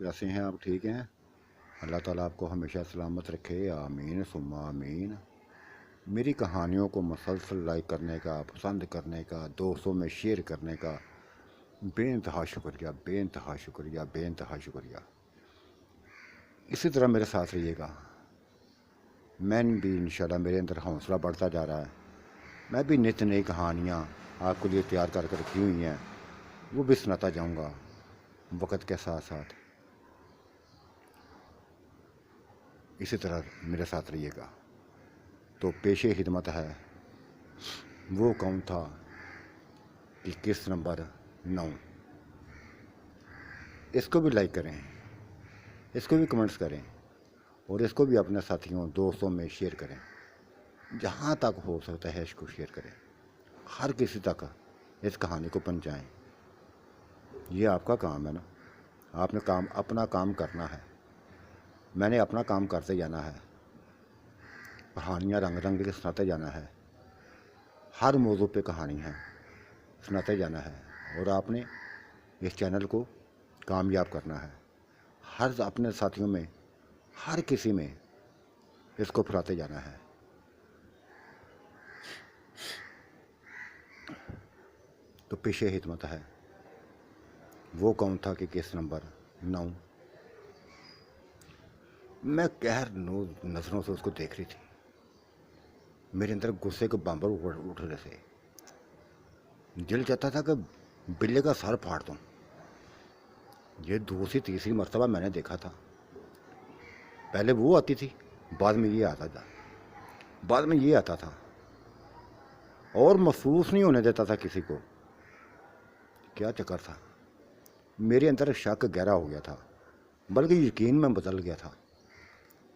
कैसे हैं आप? ठीक हैं? अल्लाह ताला आपको हमेशा सलामत रखे, आमीन सुम्मा आमीन। मेरी कहानियों को मुसलसल लाइक करने का, पसंद करने का, दोस्तों में शेयर करने का बेइंतहा शुक्रिया, बेइंतहा शुक्रिया, बेइंतहा शुक्रिया। इसी तरह मेरे साथ रहिएगा। मैं भी इंशाल्लाह मेरे अंदर हौसला बढ़ता जा रहा है। मैं भी नित नई कहानियाँ आपके लिए तैयार करके रखी हुई हैं, वो भी सुनाता जाऊँगा वक़्त के साथ साथ। इसी तरह मेरे साथ रहिएगा। तो पेशे खिदमत है, वो कौन था कि किस नंबर 9। इसको भी लाइक करें, इसको भी कमेंट्स करें और इसको भी अपने साथियों दोस्तों में शेयर करें। जहाँ तक हो सकता है इसको शेयर करें, हर किसी तक इस कहानी को पहुँचाएं। ये आपका काम है ना, आपने अपना काम करना है। मैंने अपना काम करते जाना है, कहानियाँ रंग रंग के सुनाते जाना है। हर मौजू पे कहानी है, सुनाते जाना है। और आपने इस चैनल को कामयाब करना है। हर अपने साथियों में, हर किसी में इसको फैलाते जाना है। तो पेशे हिदमत है, वो कौन था कि किस नंबर 9। मैं गहर नज़रों से उसको देख रही थी। मेरे अंदर गुस्से के बम्बर उठ रहे थे। दिल चाहता था कि बिल्ले का सर फाड़ दूं। ये दूसरी तीसरी मर्तबा मैंने देखा था। पहले वो आती थी, बाद में ये आता था, बाद में ये आता था, और महसूस नहीं होने देता था किसी को। क्या चक्कर था? मेरे अंदर शक गहरा हो गया था, बल्कि यकीन में बदल गया था।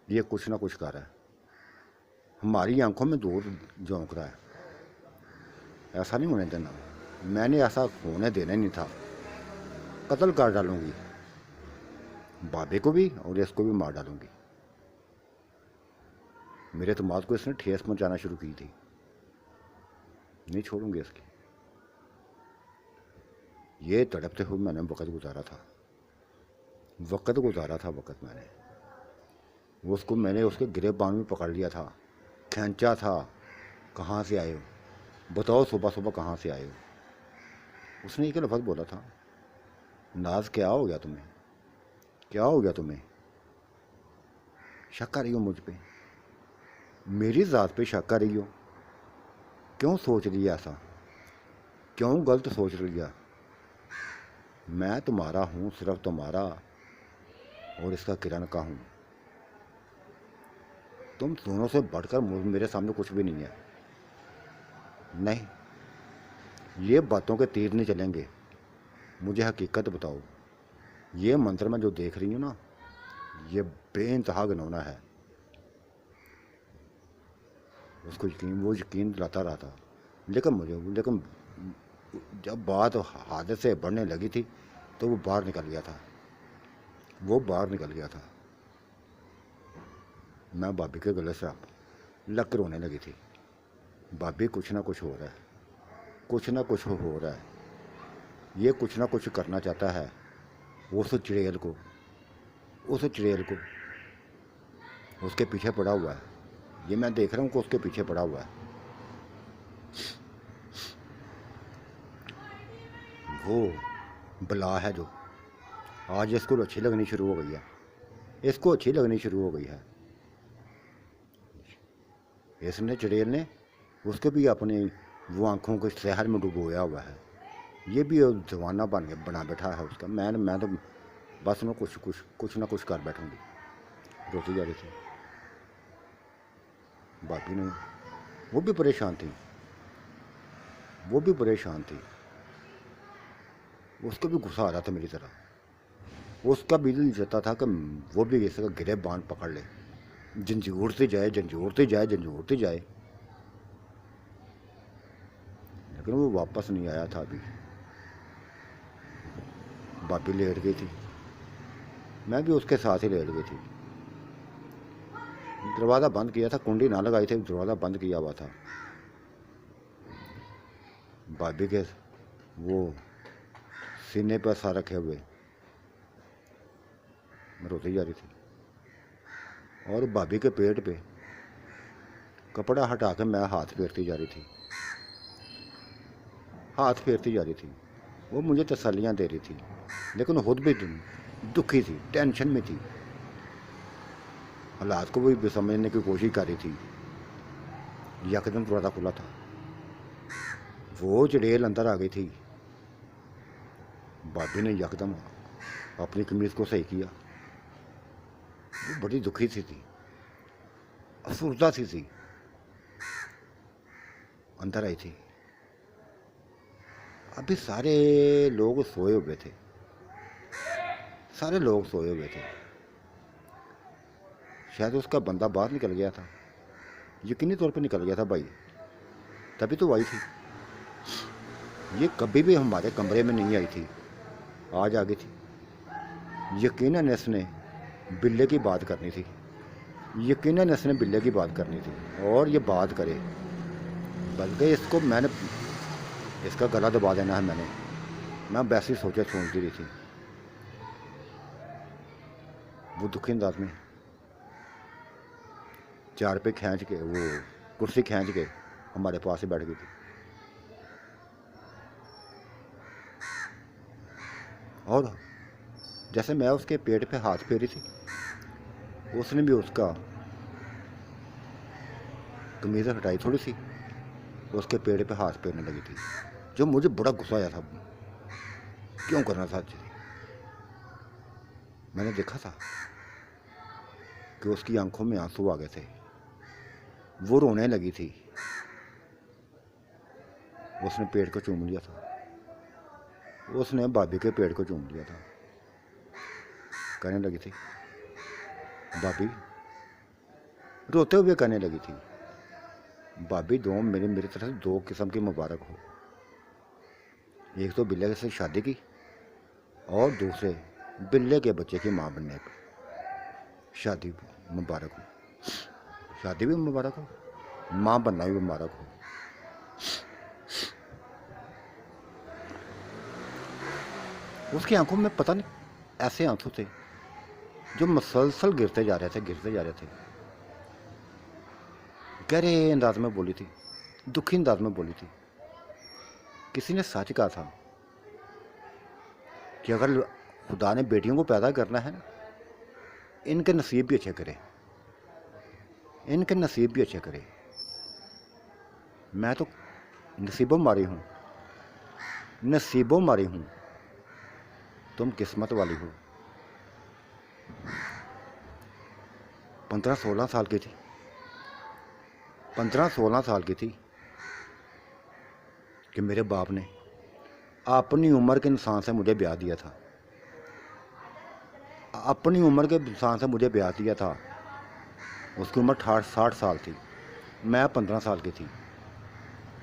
ये कुछ ना कुछ कर रहा है, हमारी आंखों में दूर झोंक रहा है। ऐसा नहीं होने देना, मैंने ऐसा होने देना ही नहीं था। कत्ल कर डालूंगी, बाबे को भी और इसको भी मार डालूंगी। मेरे दिमाग को इसने ठेस पहुंचाना शुरू की थी। नहीं छोड़ूंगी इसकी। ये तड़पते हुए मैंने वक़्त गुजारा था, वक़्त मैंने उसके गिरबान में पकड़ लिया था, खींचा था। कहाँ से आए हो बताओ, सुबह सुबह कहाँ से आए हो? उसने एक लफ्ज़ बोला था, नाज क्या हो गया तुम्हें, क्या हो गया तुम्हें? शक कर रही हो मुझ पे, मेरी ज़ात पे शक कर रही हो? क्यों सोच लिया ऐसा, क्यों गलत सोच लिया? मैं तुम्हारा हूँ, सिर्फ तुम्हारा, और इसका किरण का हूँ। तुम दोनों से बढ़कर मेरे सामने कुछ भी नहीं है। नहीं, ये बातों के तीर नहीं चलेंगे। मुझे हकीकत बताओ, ये मंत्र मैं जो देख रही हूँ ना, ये बेइंतहा घिनौना है। उसको वो यकीन दिलाता रहा था, लेकिन जब बात हादसे से बढ़ने लगी थी तो वो बाहर निकल गया था। मैं भाभी के गले से लग कर रोने लगी थी। भाभी कुछ ना कुछ हो रहा है, कुछ ना कुछ हो रहा है। ये कुछ ना कुछ करना चाहता है उस चिड़ैल को उसके पीछे पड़ा हुआ है। ये मैं देख रहा हूँ कि उसके पीछे पड़ा हुआ है। वो बला है जो आज इसको अच्छी लगनी शुरू हो गई है। इसने चिड़ैल ने उसके भी अपनी वो आंखों को शहर में डुबोया हुआ है। ये भी जवाना बना बैठा है उसका। मैं तो बस मैं कुछ ना कुछ कर बैठूंगी। रोती जा रही थी भाभी ने, वो भी परेशान थी। उसको भी गुस्सा आ रहा था मेरी तरह। उसका भी दिल चाहता था कि वो भी इसका गिरबान पकड़ ले, झंझोड़ती जाए। लेकिन वो वापस नहीं आया था। अभी भाभी लेट गई थी, मैं भी उसके साथ ही लेट गई थी। दरवाज़ा बंद किया था, कुंडी ना लगाई थी, दरवाज़ा बंद किया हुआ था। भाभी के वो सीने पर सा रखे हुए रोती जा रही थी, और भाभी के पेट पे कपड़ा हटा के मैं हाथ फेरती जा रही थी, हाथ फेरती जा रही थी। वो मुझे तसल्लियाँ दे रही थी, लेकिन खुद भी दुखी थी, टेंशन में थी, हालात को भी समझने की कोशिश कर रही थी। यकदम दरवाज़ा खुला था, वो चुड़ैल अंदर आ गई थी। भाभी ने यकदम अपनी कमीज को सही किया। वो बड़ी दुखी सी थी, अफसरदा सी थी, अंदर आई थी। अभी सारे लोग सोए हुए थे, सारे लोग सोए हुए थे। शायद उसका बंदा बाहर निकल गया था, यकीनी तौर पे निकल गया था भाई, तभी तो आई थी। ये कभी भी हमारे कमरे में नहीं आई थी, आज आ गई थी। यकीनन इसने बिल्ले की बात करनी थी, यकीनन इसने बिल्ले की बात करनी थी, और ये बात करे, बल्कि इसको मैंने इसका गला दबा देना है। मैं वैसे ही सोचती रही थी। वो दुखी अंदाज में चार पे खींच के, वो कुर्सी खींच के हमारे पास ही बैठ गई थी, और जैसे मैं उसके पेट पे हाथ फेरी थी, उसने भी उसका कमीज़ हटाई थोड़ी सी, उसके पेट पे हाथ फेरने लगी थी, जो मुझे बड़ा गुस्सा आया था। क्यों करना था? मैंने देखा था कि उसकी आंखों में आंसू आ गए थे, वो रोने लगी थी। उसने पेट को चूम लिया था, उसने भाभी के पेट को चूम लिया था। कहने लगी थी, भाभी, रोते हुए कहने लगी थी, भाभी दो मेरी तरफ से दो किस्म की मुबारक हो। एक तो बिल्ले से शादी की, और दूसरे बिल्ले के बच्चे की माँ बनने पर शादी मुबारक हो। शादी भी मुबारक हो, माँ बनना भी मुबारक हो। उसकी आंखों में पता नहीं ऐसे आंसू थे जो मसलसल गिरते जा रहे थे। गहरे अंदाज में बोली थी, दुखी अंदाज में बोली थी। किसी ने सच कहा था कि अगर खुदा ने बेटियों को पैदा करना है ना, इनके नसीब भी अच्छे करे, इनके नसीब भी अच्छे करे। मैं तो नसीबों मारी हूँ, नसीबों मारी हूँ, तुम किस्मत वाली हो। 15-16 साल की थी, 15-16 साल की थी कि मेरे बाप ने अपनी उम्र के इंसान से मुझे ब्याह दिया था, अपनी उम्र के इंसान से मुझे ब्याह दिया था। उसकी उम्र 60 साल थी, मैं 15 साल की थी।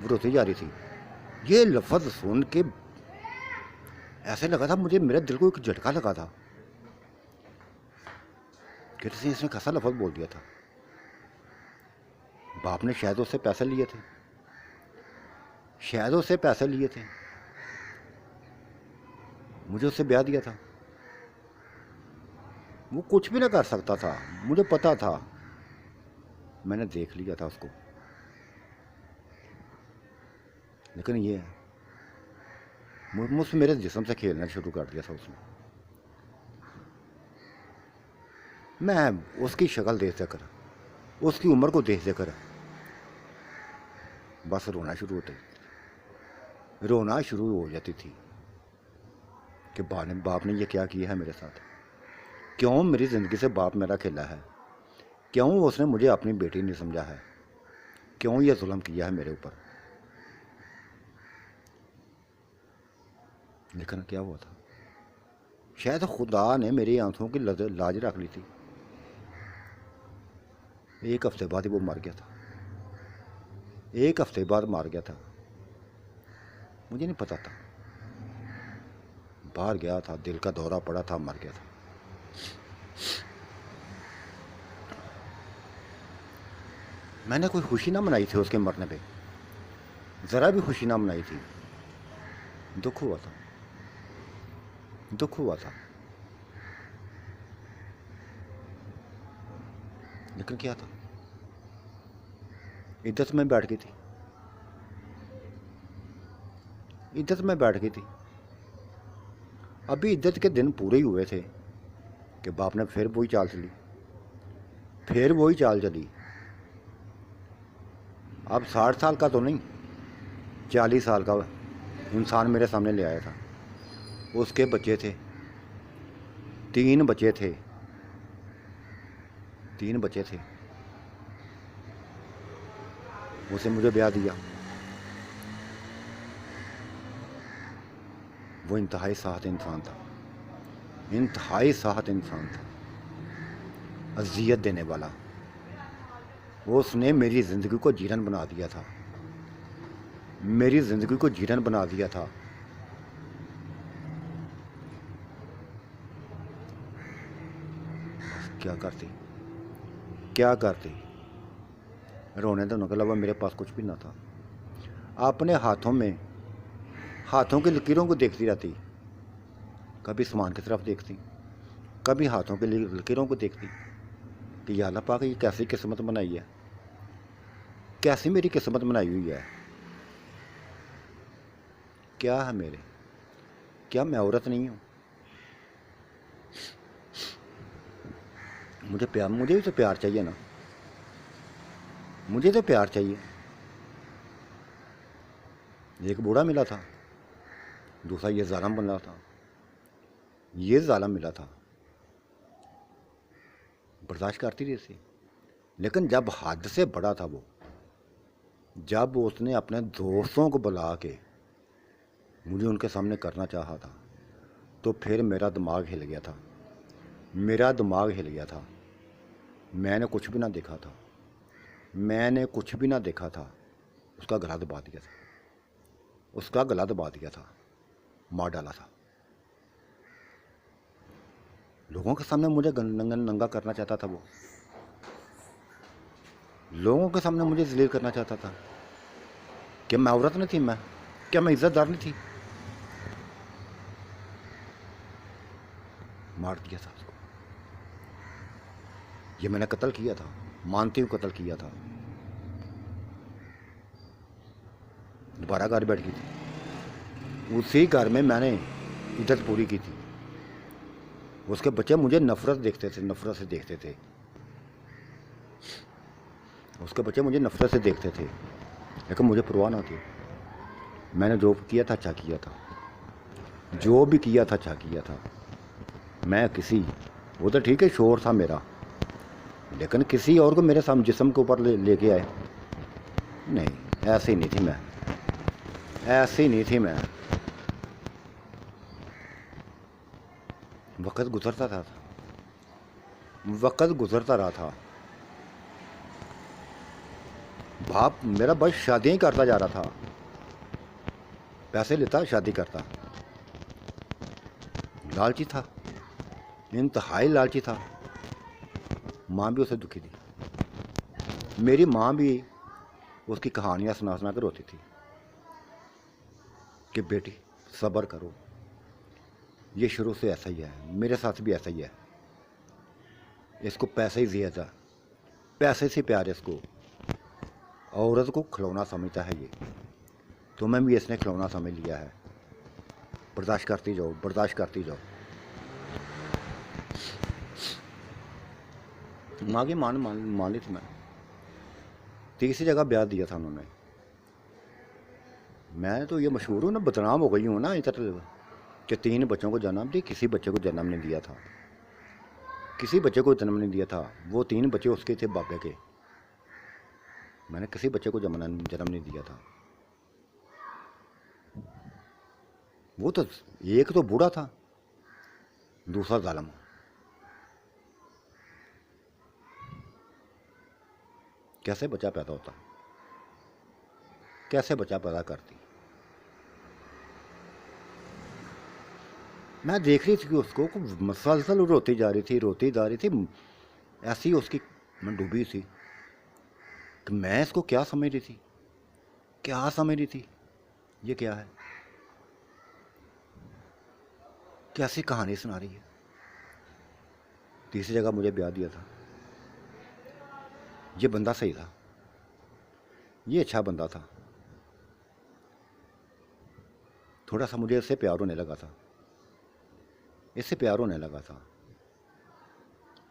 वो रोती जा रही थी। ये लफ्ज़ सुन के ऐसे लगा था मुझे, मेरे दिल को एक झटका लगा था कि इसने कैसा लफ्ज़ बोल दिया था। बाप ने शायद उससे पैसे लिए थे, शायद उससे पैसे लिए थे, मुझे उससे ब्याह दिया था। वो कुछ भी ना कर सकता था, मुझे पता था, मैंने देख लिया था उसको। लेकिन ये मुझसे मेरे जिस्म से खेलना शुरू कर दिया था उसने। मैं उसकी शक्ल देख कर, उसकी उम्र को देख कर बस रोना शुरू हो जाती थी कि बाप ने ये क्या किया है मेरे साथ। क्यों मेरी ज़िंदगी से बाप मेरा खेला है, क्यों उसने मुझे अपनी बेटी नहीं समझा है, क्यों ये जुल्म किया है मेरे ऊपर। लेकिन क्या हुआ था, शायद खुदा ने मेरी आंखों की लाज रख ली थी। 1 हफ्ते बाद ही वो मर गया था, 1 हफ्ते बाद मार गया था। मुझे नहीं पता था, बाहर गया था, दिल का दौरा पड़ा था, मर गया था। मैंने कोई खुशी ना मनाई थी उसके मरने पे, ज़रा भी खुशी ना मनाई थी। दुख हुआ था। لیکن کیا تھا، عدت میں بیٹھ گئی تھی، عدت میں بیٹھ گئی تھی۔ ابھی عدت کے دن پورے ہی ہوئے تھے کہ باپ نے پھر وہی چال چلی، پھر وہی چال چلی۔ اب 60 سال کا تو نہیں، 40 سال کا انسان میرے سامنے لے آیا تھا۔ اس کے بچے تھے، 3 بچے تھے، 3 بچے تھے۔ اسے مجھے بیاہ دیا۔ وہ انتہائی سخت انسان تھا، انتہائی سخت انسان تھا، اذیت دینے والا۔ اس نے میری زندگی کو جیرن بنا دیا تھا، میری زندگی کو جیرن بنا دیا تھا۔ کیا کرتی، کیا کرتی، رونے دھونے کے علاوہ میرے پاس کچھ بھی نہ تھا۔ اپنے ہاتھوں کی لکیروں کو دیکھتی رہتی، کبھی سامان کی طرف دیکھتی، کبھی ہاتھوں کی لکیروں کو دیکھتی کہ یا اللہ پاک یہ کیسی قسمت بنائی ہے، کیسی میری قسمت بنائی ہوئی ہے، کیا ہے میرے، کیا میں عورت نہیں ہوں؟ مجھے بھی تو پیار چاہیے نا، مجھے تو پیار چاہیے۔ ایک بوڑھا ملا تھا، دوسرا یہ ظالم بن رہا تھا، یہ ظالم ملا تھا، برداشت کرتی رہی تھی۔ لیکن جب حد سے بڑا تھا وہ، جب اس نے اپنے دوستوں کو بلا کے مجھے ان کے سامنے کرنا چاہا تھا، تو پھر میرا دماغ ہل گیا تھا، میرا دماغ ہل گیا تھا۔ میں نے کچھ بھی نہ دیکھا تھا، میں نے کچھ بھی نہ دیکھا تھا۔ اس کا گلا دبا دیا تھا، اس کا گلا دبا دیا تھا، مار ڈالا تھا۔ لوگوں کے سامنے مجھے ننگا کرنا چاہتا تھا، وہ لوگوں کے سامنے مجھے ذلیل کرنا چاہتا تھا۔ کہ میں عورت نہیں تھی، کیا میں عزت دار نہیں تھی؟ مار دیا تھا اس کو۔ یہ میں نے قتل کیا تھا، مانتی ہوں قتل کیا تھا۔ دوبارہ گھر بیٹھ گئی تھی، اسی گھر میں نے عزت پوری کی تھی۔ اس کے بچے مجھے نفرت دیکھتے تھے، نفرت سے دیکھتے تھے، اس کے بچے مجھے نفرت سے دیکھتے تھے، لیکن مجھے پرواہ نہ تھی۔ میں نے جو کیا تھا اچھا کیا تھا، جو بھی کیا تھا اچھا کیا تھا۔ میں وہ تو ٹھیک ہے شور تھا میرا، لیکن کسی اور کو میرے سامنے جسم کے اوپر لے کے آئے نہیں، ایسی نہیں تھی میں، ایسی نہیں تھی میں۔ وقت گزرتا تھا، وقت گزرتا رہا تھا۔ باپ میرا بس شادیاں ہی کرتا جا رہا تھا، پیسے لیتا شادی کرتا، لالچی تھا، انتہائی لالچی تھا۔ ماں بھی اسے دکھی تھی، میری ماں بھی اس کی کہانیاں سنا سنا کر روتی تھی کہ بیٹی صبر کرو، یہ شروع سے ایسا ہی ہے، میرے ساتھ بھی ایسا ہی ہے، اس کو پیسے ہی زیادہ، پیسے سے پیار ہے اس کو، عورت کو کھلونا سمجھتا ہے یہ، تمہیں بھی اس نے کھلونا سمجھ لیا ہے، برداشت کرتی جاؤ، برداشت کرتی جاؤ۔ ماں کی مان لی تھی میں۔ تیسری جگہ بیاہ دیا تھا انہوں نے۔ میں تو یہ مشہور ہوں نا، بدنام ہو گئی ہوں نا ادھر کہ 3 بچوں کو جنم دی، کسی بچے کو جنم نہیں دیا تھا، کسی بچے کو جنم نہیں دیا تھا۔ وہ 3 بچے اس کے تھے بابے کے، میں نے کسی بچے کو جنم نہیں دیا تھا۔ وہ تو ایک تو بوڑھا تھا، دوسرا ظالم۔ کیسے بچہ پیدا ہوتا، کیسے بچہ پیدا کرتی؟ میں دیکھ رہی تھی کہ اس کو مسلسل روتی جا رہی تھی، روتی جا رہی تھی، ایسی اس کی میں ڈوبی تھی کہ میں اس کو کیا سمجھ رہی تھی، کیا سمجھ رہی تھی، یہ کیا ہے، کیسی کہانی سنا رہی ہے۔ تیسری جگہ مجھے بیاہ دیا تھا، یہ بندہ صحیح تھا، یہ اچھا بندہ تھا، تھوڑا سا مجھے اس سے پیار ہونے لگا تھا، اس سے پیار ہونے لگا تھا،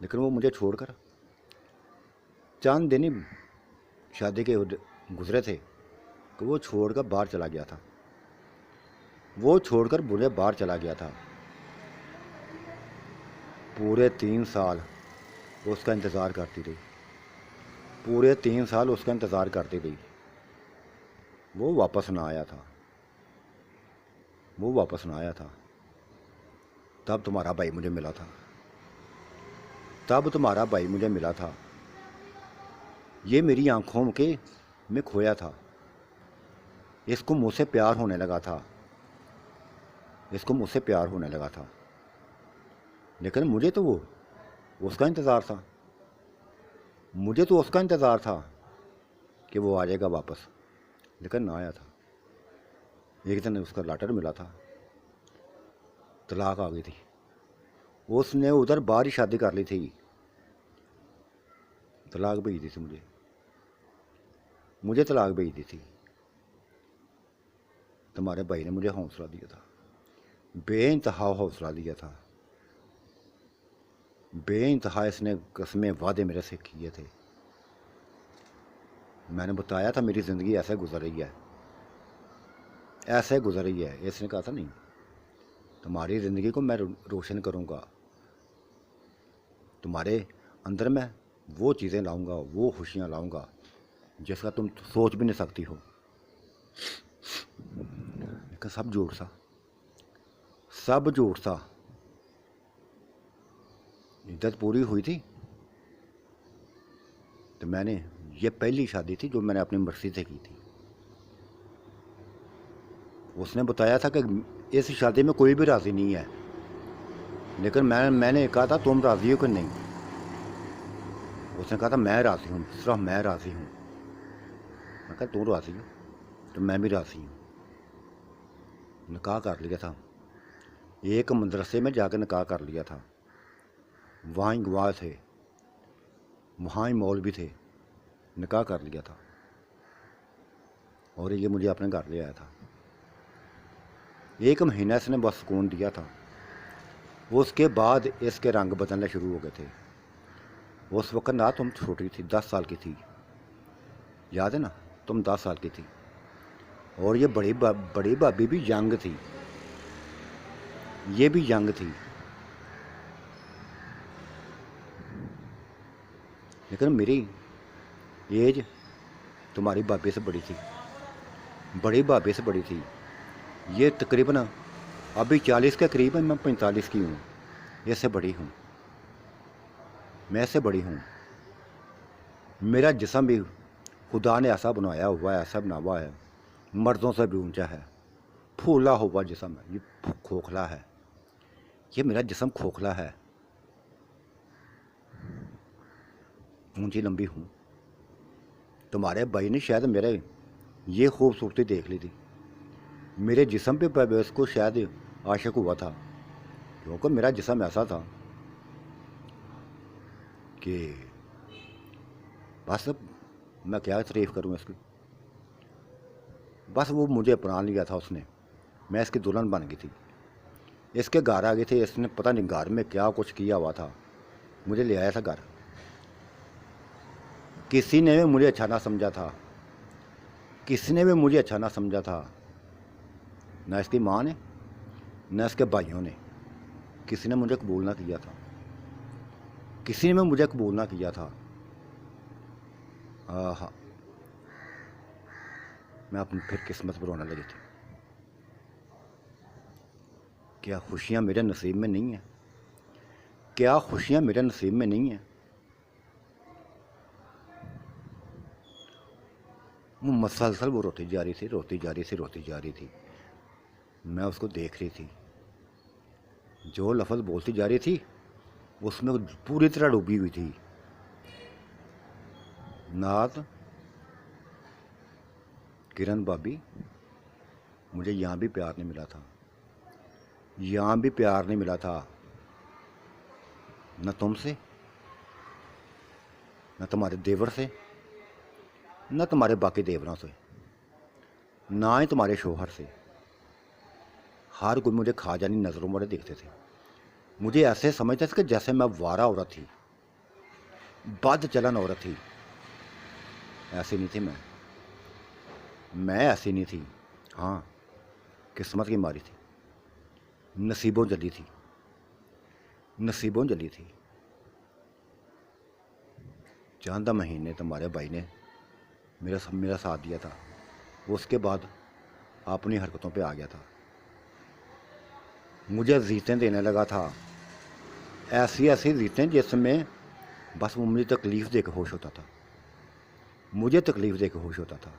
لیکن وہ مجھے چھوڑ کر چاند دن ہی شادی کے گزرے تھے کہ وہ چھوڑ کر باہر چلا گیا تھا، وہ چھوڑ کر مجھے باہر چلا گیا تھا۔ پورے 3 سال اس کا انتظار کرتی رہی، پورے 3 سال اس کا انتظار کرتی رہی، وہ واپس نہ آیا تھا، وہ واپس نہ آیا تھا۔ تب تمہارا بھائی مجھے ملا تھا، تب تمہارا بھائی مجھے ملا تھا، یہ میری آنکھوں کے میں کھویا تھا، اس کو مجھ سے پیار ہونے لگا تھا، اس کو مجھ سے پیار ہونے لگا تھا، لیکن مجھے تو وہ اس کا انتظار تھا، مجھے تو اس کا انتظار تھا کہ وہ آ جائے گا واپس، لیکن نہ آیا تھا۔ ایک دن اس کا لیٹر ملا تھا، طلاق آ گئی تھی، اس نے ادھر باہر ہی شادی کر لی تھی، طلاق بھیج دی تھی مجھے طلاق بھیج دی تھی۔ تمہارے بھائی نے مجھے حوصلہ دیا تھا، بے انتہا حوصلہ دیا تھا، بے انتہا اس نے قسمیں وعدے میرے سے کیے تھے۔ میں نے بتایا تھا میری زندگی ایسے گزر رہی ہے، ایسے گزر رہی ہے، اس نے کہا تھا نہیں، تمہاری زندگی کو میں روشن کروں گا، تمہارے اندر میں وہ چیزیں لاؤں گا، وہ خوشیاں لاؤں گا جس کا تم سوچ بھی نہیں سکتی ہو، لیکن سب جھوٹ تھا، سب جھوٹ تھا۔ عدت پوری ہوئی تھی تو میں نے، یہ پہلی شادی تھی جو میں نے اپنی مرضی سے کی تھی۔ اس نے بتایا تھا کہ اس شادی میں کوئی بھی راضی نہیں ہے، لیکن میں نے کہا تھا تم راضی ہو کہ نہیں؟ اس نے کہا تھا میں راضی ہوں، صرف میں راضی ہوں۔ میں کہا تم راضی ہو تو میں بھی راضی ہوں۔ نکاح کر لیا تھا، ایک مدرسے میں جا کے نکاح کر لیا تھا، وہاں ہی گواہ تھے، وہاں ہی مولوی تھے، نکاح کر لیا تھا، اور یہ مجھے اپنے گھر لے آیا تھا۔ 1 مہینہ اس نے بس سکون دیا تھا، اس کے بعد اس کے رنگ بدلنے شروع ہو گئے تھے۔ اس وقت نہ تم چھوٹی تھی، 10 سال کی تھی، یاد ہے نا، تم 10 سال کی تھی، اور یہ بڑی بھابھی بھی ینگ تھی، یہ بھی ینگ تھی، لیکن میری ایج تمہاری بھابھی سے بڑی تھی، بڑی بھابھی سے بڑی تھی۔ یہ تقریباً ابھی 40 کے قریب ہے، میں 45 کی ہوں، اس سے بڑی ہوں، میں اس سے بڑی ہوں۔ میرا جسم بھی خدا نے ایسا بنایا ہوا ہے، ایسا بنا ہوا ہے، مردوں سے بھی اونچا ہے، پھولا ہوا جسم ہے، یہ کھوکھلا ہے، یہ میرا جسم کھوکھلا ہے، اونچی لمبی ہوں۔ تمہارے بھائی نے شاید میرے یہ خوبصورتی دیکھ لی تھی، میرے جسم پہ اس کو شاید عاشق ہوا تھا، کیونکہ میرا جسم ایسا تھا کہ بس میں کیا تعریف کروں اس کی، بس وہ مجھے اپنا لیا تھا اس نے، میں اس کی دلہن بن گئی تھی، اس کے گھر آ گئی تھی، اس نے پتہ نہیں گھر میں کیا کچھ کیا ہوا تھا، مجھے لے آیا تھا گھر۔ کسی نے بھی مجھے اچھا نہ سمجھا تھا، کسی نے بھی مجھے اچھا نہ سمجھا تھا، نہ اس کی ماں نے، نہ اس کے بھائیوں نے، کسی نے مجھے قبول نہ کیا تھا، کسی نے بھی مجھے قبول نہ کیا تھا۔ آہا، میں اپنی پھر قسمت پر رونے لگی تھی، کیا خوشیاں میرے نصیب میں نہیں ہیں، کیا خوشیاں میرے نصیب میں نہیں ہیں؟ وہ مسلسل وہ روتی جا رہی تھی، روتی جا رہی تھی، روتی جا رہی تھی، میں اس کو دیکھ رہی تھی، جو لفظ بولتی جا رہی تھی اس میں پوری طرح ڈوبی ہوئی تھی۔ نات کرن بھابھی، مجھے یہاں بھی پیار نہیں ملا تھا، یہاں بھی پیار نہیں ملا تھا، نہ تم سے، نہ تمہارے دیور سے، نہ تمہارے باقی دیوروں سے، نہ ہی تمہارے شوہر سے۔ ہر کوئی مجھے کھا جانی نظروں والے دیکھتے تھے، مجھے ایسے سمجھتے تھے کہ جیسے میں وارہ عورت تھی، بد چلن عورت تھی۔ ایسی نہیں تھی میں ایسی نہیں تھی۔ ہاں، قسمت کی ماری تھی، نصیبوں جلی تھی، نصیبوں جلی تھی۔ چند مہینے تمہارے بھائی نے میرا ساتھ دیا تھا، وہ اس کے بعد اپنی حرکتوں پہ آ گیا تھا، مجھے زیتیں دینے لگا تھا، ایسی ایسی زیتیں جس میں بس وہ مجھے تکلیف دے کے خوش ہوتا تھا، مجھے تکلیف دے کے خوش ہوتا تھا۔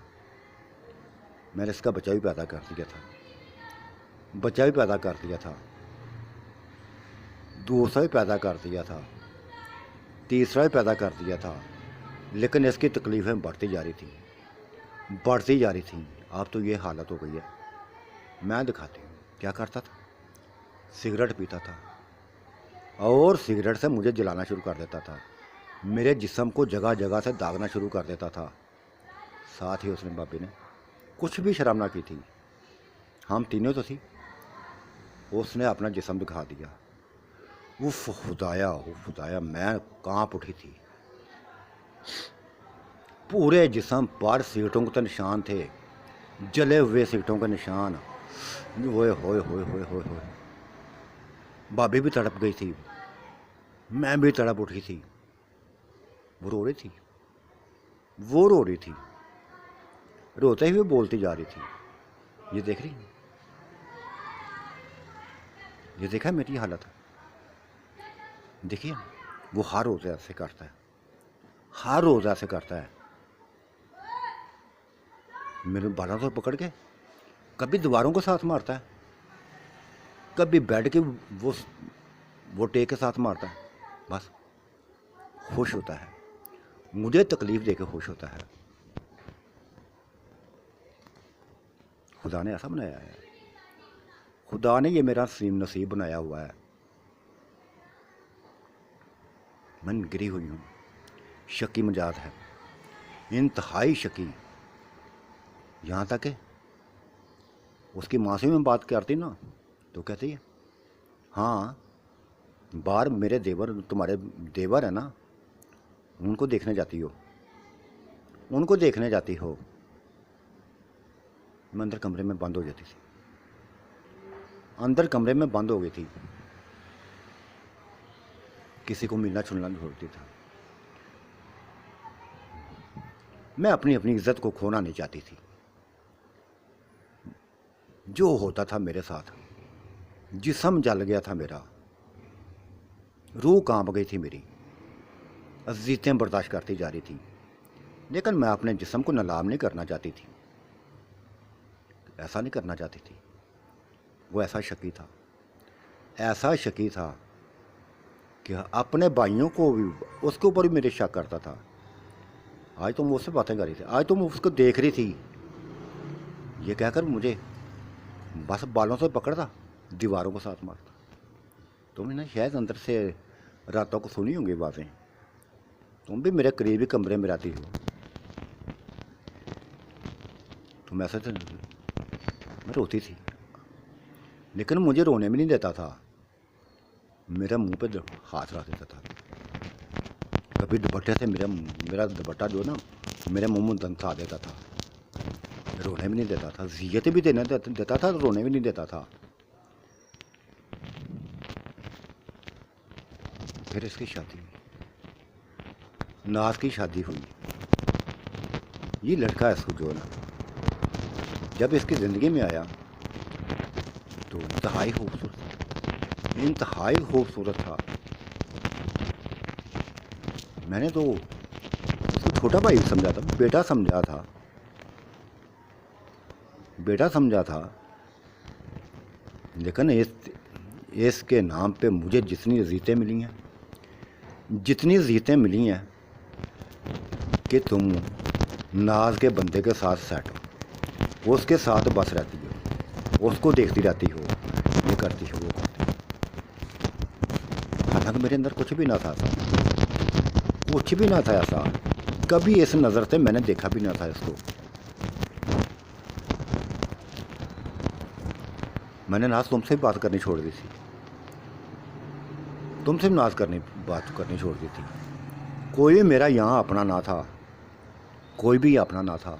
میں نے اس کا بچہ بھی پیدا کر دیا تھا، بچہ بھی پیدا کر دیا تھا، دوسرا بھی پیدا کر دیا تھا، تیسرا بھی پیدا کر دیا تھا، لیکن اس کی تکلیفیں بڑھتی جا رہی تھیں، بڑھتی جا رہی تھیں۔ اب تو یہ حالت ہو گئی ہے۔ میں دکھاتی ہوں کیا کرتا تھا۔ سگریٹ پیتا تھا اور سگریٹ سے مجھے جلانا شروع کر دیتا تھا، میرے جسم کو جگہ جگہ سے داغنا شروع کر دیتا تھا۔ ساتھ ہی اس نے بابی نے کچھ بھی شرم نہ کی تھی، ہم تینوں تو تھی، اس نے اپنا جسم دکھا دیا۔ اف خدایا میں کانپ اٹھی تھی، پورے جسم پر سگریٹوں کے نشان تھے، جلے ہوئے سگریٹوں کے نشان۔ ہوئے ہوئے ہوئے ہوئے ہوئے ہوئے، بابی بھی تڑپ گئی تھی، میں بھی تڑپ اٹھی تھی۔ وہ رو رہی تھی، وہ رو رہی تھی، روتے ہوئے بولتی جا رہی تھی، یہ دیکھ رہی، یہ دیکھا میری حالت، دیکھیے وہ ہر روز ایسے کرتا ہے، ہر روز ایسے کرتا ہے، میرے بالوں سے پکڑ کے کبھی دیواروں کے ساتھ مارتا ہے، کبھی بیڈ کے وہ ٹیک کے ساتھ مارتا ہے، بس خوش ہوتا ہے، مجھے تکلیف دے کے خوش ہوتا ہے۔ خدا نے ایسا بنایا ہے، خدا نے یہ میرا نصیب بنایا ہوا ہے۔ من گری ہوئی ہوں، شکی مجاز ہے، انتہائی شکی، یہاں تک کہ اس کی ماں سے میں بات کرتی نا تو کہتی ہے ہاں بار میرے دیور، تمہارے دیور ہے نا، ان کو دیکھنے جاتی ہو، ان کو دیکھنے جاتی ہو۔ میں اندر کمرے میں بند ہو جاتی تھی، اندر کمرے میں بند ہو گئی تھی، کسی کو ملنا چھلنا نہیں چھوڑتی تھا۔ میں اپنی عزت کو کھونا نہیں چاہتی تھی۔ جو ہوتا تھا میرے ساتھ، جسم جل گیا تھا میرا، روح کانپ گئی تھی میری، اذیتیں برداشت کرتی جا رہی تھی، لیکن میں اپنے جسم کو نلام نہیں کرنا چاہتی تھی، ایسا نہیں کرنا چاہتی تھی۔ وہ ایسا شکی تھا، ایسا شکی تھا کہ اپنے بھائیوں کو بھی اس کے اوپر بھی میرے شک کرتا تھا۔ آج تم اس سے باتیں کر رہی تھی، آج تم اس کو دیکھ رہی تھی، یہ کہہ کر مجھے بس بالوں سے پکڑتا، دیواروں کے ساتھ مارتا۔ تم نے شاید اندر سے راتوں کو سنی ہوں گی باتیں، تم بھی میرے قریبی کمرے میں رہتی ہو، تم ایسے تھے، میں روتی تھی، لیکن مجھے رونے میں نہیں دیتا تھا، میرے منہ پہ ہاتھ رکھ دیتا تھا، کبھی دوپٹے سے میرا دوپٹہ جو نا میرے منہ میں دنسا دیتا تھا، رونے بھی نہیں دیتا تھا، زیت بھی دینے دیتا تھا، رونے بھی نہیں دیتا تھا۔ پھر اس کی شادی ہوئی، ناز کی شادی ہوئی، یہ لڑکا اس کو جو نا جب اس کی زندگی میں آیا تو انتہائی خوبصورت، انتہائی خوبصورت تھا۔ میں نے تو اس کو چھوٹا بھائی سمجھا تھا، بیٹا سمجھا تھا، بیٹا سمجھا تھا، لیکن اس کے نام پہ مجھے جتنی اذیتیں ملی ہیں، جتنی اذیتیں ملی ہیں کہ تم ناز کے بندے کے ساتھ سیٹ ہو، اس کے ساتھ بس رہتی ہو، اس کو دیکھتی رہتی ہو، یہ کرتی ہو، وہ کرتی ہو، حالانکہ میرے اندر کچھ بھی نہ تھا، कुछ भी ना था ऐसा, कभी इस नज़र से मैंने देखा भी ना था इसको। मैंने नाज तुमसे भी बात करनी छोड़ दी थी, तुमसे भी बात करनी छोड़ दी थी। कोई मेरा यहाँ अपना ना था, कोई भी अपना ना था।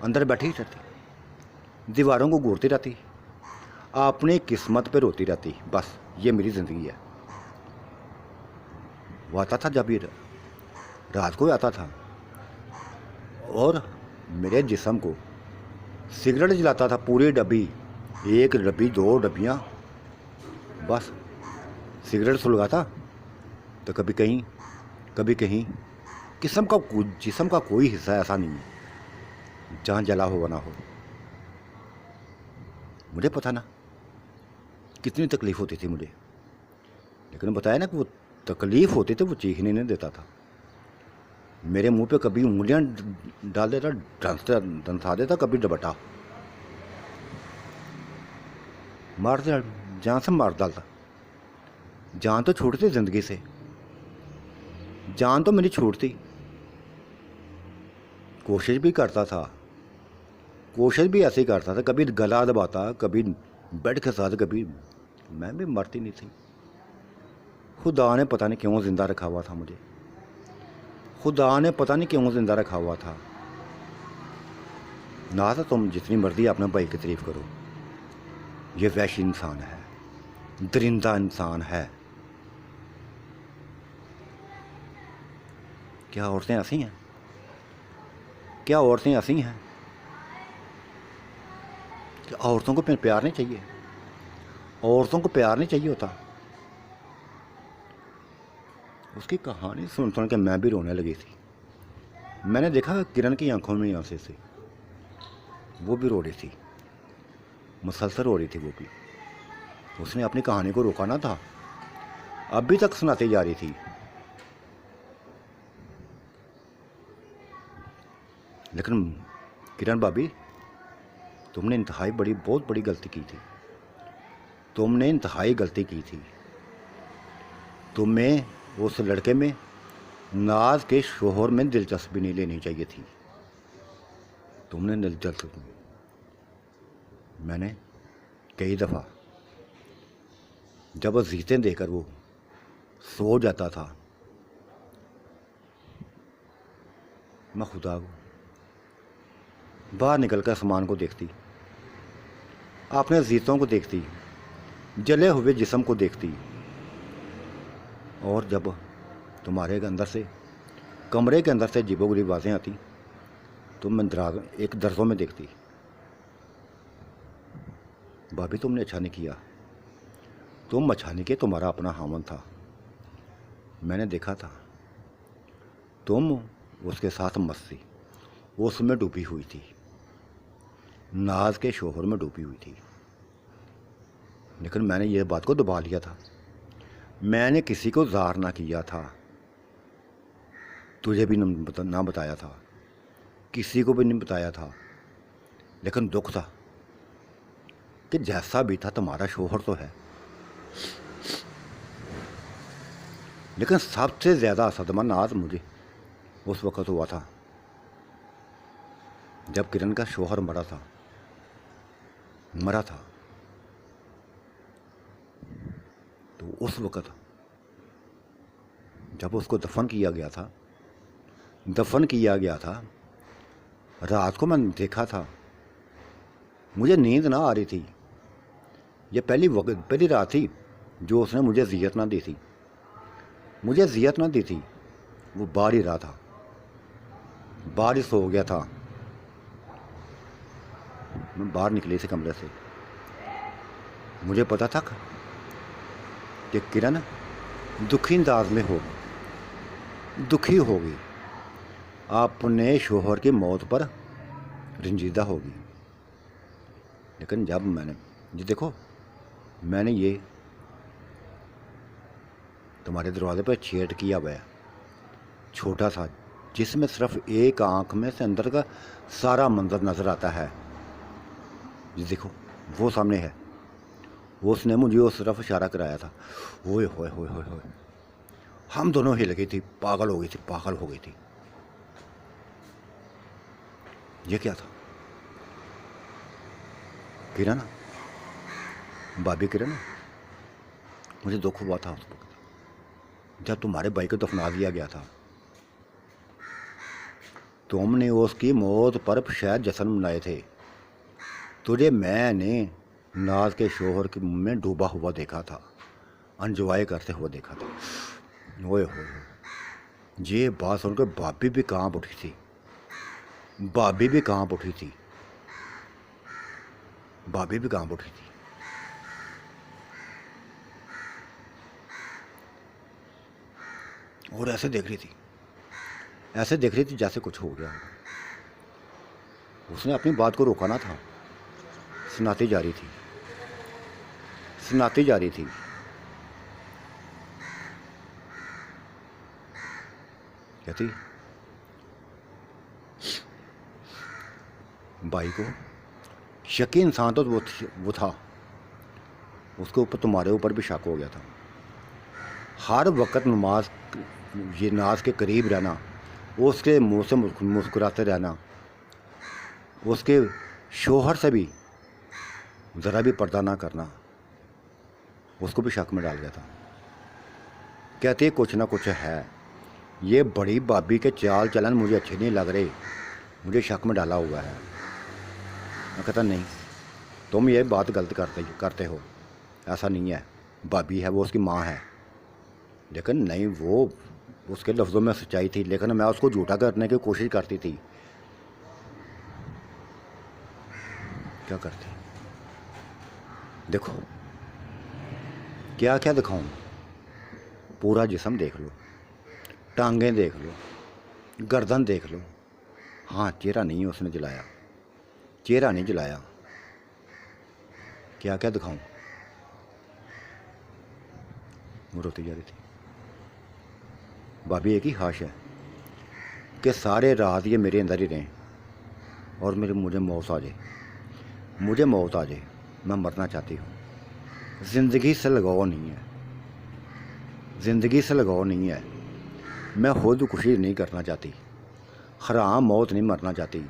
अंदर बैठी ही रहती, दीवारों को घूरती रहती, अपनी किस्मत पे रोती रहती। बस ये मेरी ज़िंदगी है। वो आता था जब ये रात को आता था और मेरे जिस्म को सिगरेट जलाता था, पूरी डब्बी, एक डब्बी, 2 डब्बियाँ, बस सिगरेट सुलगाता। तो कभी कहीं कभी कहीं जिस्म का कोई हिस्सा ऐसा नहीं है जहाँ जला हो ना हो। मुझे पता ना कितनी तकलीफ़ होती थी मुझे, लेकिन बताया ना कि वो तकलीफ़ होती थी, वो चीखने नहीं देता था। मेरे मुंह पे कभी उंगलियां डाल देता, डंसा देता, कभी दुपट्टा मार दे, जान से मार डालता। जान तो छूटती ज़िंदगी से, जान तो मेरी छूटती। कोशिश भी करता था, कोशिश भी ऐसे ही करता था, कभी गला दबाता, कभी बेड के साथ, कभी मैं भी मरती नहीं थी। खुदा ने पता नहीं क्यों ज़िंदा रखा हुआ था मुझे, खुदा ने पता नहीं क्यों ज़िंदा रखा हुआ था। ना तो तुम जितनी मर्जी अपने भाई की तारीफ़ करो, ये वैश्य इंसान है, दरिंदा इंसान है। क्या औरतें ऐसी हैं? क्या औरतें ऐसी हैं कि औरतों को प्यार नहीं चाहिए? औरतों को प्यार नहीं चाहिए होता। उसकी कहानी सुन सुन के मैं भी रोने लगी थी। मैंने देखा किरण की आंखों में आंसू से, वो भी रो रही थी, मुसलसल रो रही थी वो भी। उसने अपनी कहानी को रोका ना था, अभी तक सुनाती जा रही थी। लेकिन किरण भाभी, तुमने इंतहाई बहुत बड़ी गलती की थी। तुमने इंतहाई गलती की थी। तुम्हें उस लड़के में, नाज के शोहर में दिलचस्पी नहीं लेनी चाहिए थी। तुमने दिलचस्पी, मैंने कई दफ़ा जब अजीज़ें देकर वो सो जाता था, मैं खुदा को बाहर निकलकर आसमान को देखती, अपने अजीज़ों को देखती, जले हुए जिस्म को देखती, और जब तुम्हारे अंदर से, कमरे के अंदर से अजीबोगरीब आवाज़ें आती, तो मैं एक दर्जों में देखती। भाभी तुमने अच्छा नहीं किया, तुम अच्छा नहीं किया, तुम्हारा अपना हामन था, मैंने देखा था, तुम उसके साथ मस्त थी, उसमें डूबी हुई थी, नाज के शोहर में डूबी हुई थी। लेकिन मैंने ये बात को दबा लिया था, मैंने किसी को ज़ाहिर ना किया था, तुझे भी ना बताया था, किसी को भी नहीं बताया था। लेकिन दुख था कि जैसा भी था तुम्हारा शोहर तो है। लेकिन सबसे ज़्यादा सदमा नाज मुझे उस वक़्त हुआ था जब किरण का शोहर मरा था। तो उस वक़्त जब उसको दफन किया गया था, रात को मैं देखा था, मुझे नींद ना आ रही थी। ये पहली रात थी जो उसने मुझे ज़ियत ना दी थी। वो बाहर ही रहा था, बाहर ही सो गया था। मैं बाहर निकली थी कमरे से, मुझे पता था कि किरण दुखी अंदाज में दुखी होगी, अपने शोहर की मौत पर रंजीदा होगी। लेकिन जब मैंने ये तुम्हारे दरवाजे पर छेद किया हुआ है, छोटा सा, जिसमें सिर्फ एक आंख में से अंदर का सारा मंजर नज़र आता है। ये देखो, वो सामने है, वो उसने मुझे उस तरफ इशारा कराया था। ओए होए होए होए होए, हम दोनों हिल गई थी, पागल हो गई थी, पागल हो गई थी। ये क्या था? किरण, भाभी किरण, मुझे दुख हुआ था उस वक्त जब तुम्हारे भाई को दफना दिया गया था। तुमने उसकी मौत पर शायद जश्न मनाए थे। तुझे मैंने नाज के शोहर के मुंह में डूबा हुआ देखा था, एंजॉय करते हुए देखा था। ओए हो, ये बात सुनकर भाभी भी कांप उठी थी, भाभी भी कांप उठी थी, भाभी भी कांप उठी थी। और ऐसे देख रही थी, ऐसे देख रही थी जैसे कुछ हो गया। उसने अपनी बात को रोका ना था, सुनाती जा रही थी, सुनाती जा रही थी। कहती भाई को शकी इंसान तो वो था, उसके ऊपर तुम्हारे ऊपर भी शक हो गया था। हर वक्त ये नाज के करीब रहना, उसके मुंह से मुस्कुराते रहना, उसके शोहर से भी ज़रा भी पर्दा ना करना, उसको भी शक में डाल गया था। कहते हैं कुछ ना कुछ है, ये बड़ी भाभी के चाल चलन मुझे अच्छे नहीं लग रहे, मुझे शक में डाला हुआ है। मैं कहता नहीं, तुम ये बात गलत करते हो, ऐसा नहीं है। भाभी है वो उसकी माँ है, लेकिन नहीं, वो उसके लफ्ज़ों में सच्चाई थी, लेकिन मैं उसको झूठा करने की कोशिश करती थी। क्या करती? देखो, क्या क्या दिखाऊं? पूरा जिस्म देख लो, टांगें देख लो, गर्दन देख लो। हाँ, चेहरा नहीं उसने जलाया, चेहरा नहीं जलाया। क्या क्या दिखाऊं? वो रोती जा रही थी। भाभी एक ही ख्वाहिश है कि सारे रात ये मेरे अंदर ही रहें और मुझे मौत आ जाए, मुझे मौत आ जाए। मैं मरना चाहती हूँ, ज़िंदगी से लगाव नहीं है, ज़िंदगी से लगाव नहीं है। मैं खुदकुशी नहीं करना चाहती, हराम मौत नहीं मरना चाहती।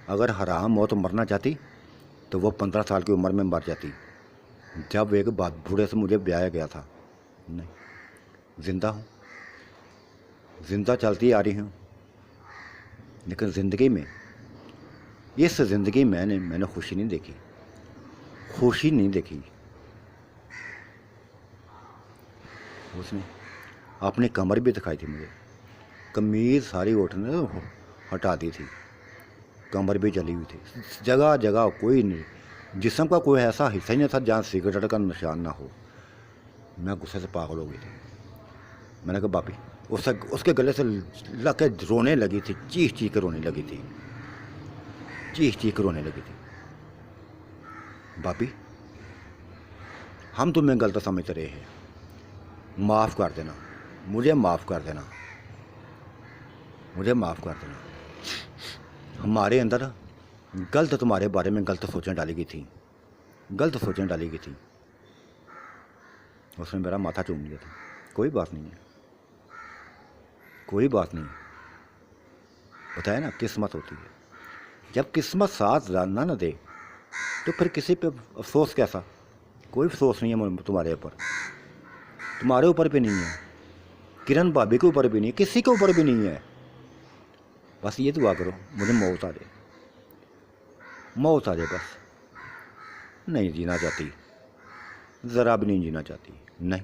अगर हराम मौत मरना चाहती तो वो 15 साल की उम्र में मर जाती, जब एक बात बूढ़े से मुझे ब्याया गया था। नहीं, ज़िंदा हूँ, ज़िंदा चलती आ रही हूँ, लेकिन ज़िंदगी में, इस ज़िंदगी में मैंने खुशी नहीं देखी, खुशी नहीं देखी। उसने अपनी कमर भी दिखाई थी मुझे, कमीज़ सारी उठने हटा दी थी, कमर भी जली हुई थी, जगह जगह कोई नहीं, जिस्म का कोई ऐसा हिस्सा ही नहीं था जहाँ सिगरेट का निशान ना हो। मैं गुस्से से पागल हो गई थी। मैंने कहा भाभी, उसके गले से लग के रोने लगी थी, चीख चीख कर रोने लगी थी, चीख चीख कर रोने लगी थी। भाभी, हम तुम्हें गलत समझ रहे हैं, माफ़ कर देना, मुझे माफ़ कर देना, मुझे माफ़ कर देना। हमारे अंदर गलत, तुम्हारे बारे में गलत सोचें डाली गई थी, गलत सोचें डाली गई थी। उसने मेरा माथा चूम लिया था। कोई बात नहीं है, कोई बात नहीं। बताया ना, किस्मत होती है। जब किस्मत साथ ना दे तो फिर किसी पे अफसोस कैसा? कोई अफसोस नहीं है तुम्हारे ऊपर, तुम्हारे ऊपर भी नहीं है, किरण भाभी के ऊपर भी नहीं है, किसी के ऊपर भी नहीं है। बस ये दुआ करो मुझे मौत आ जाए, मौत आ जाए बस। नहीं जीना चाहती, ज़रा भी नहीं जीना चाहती। नहीं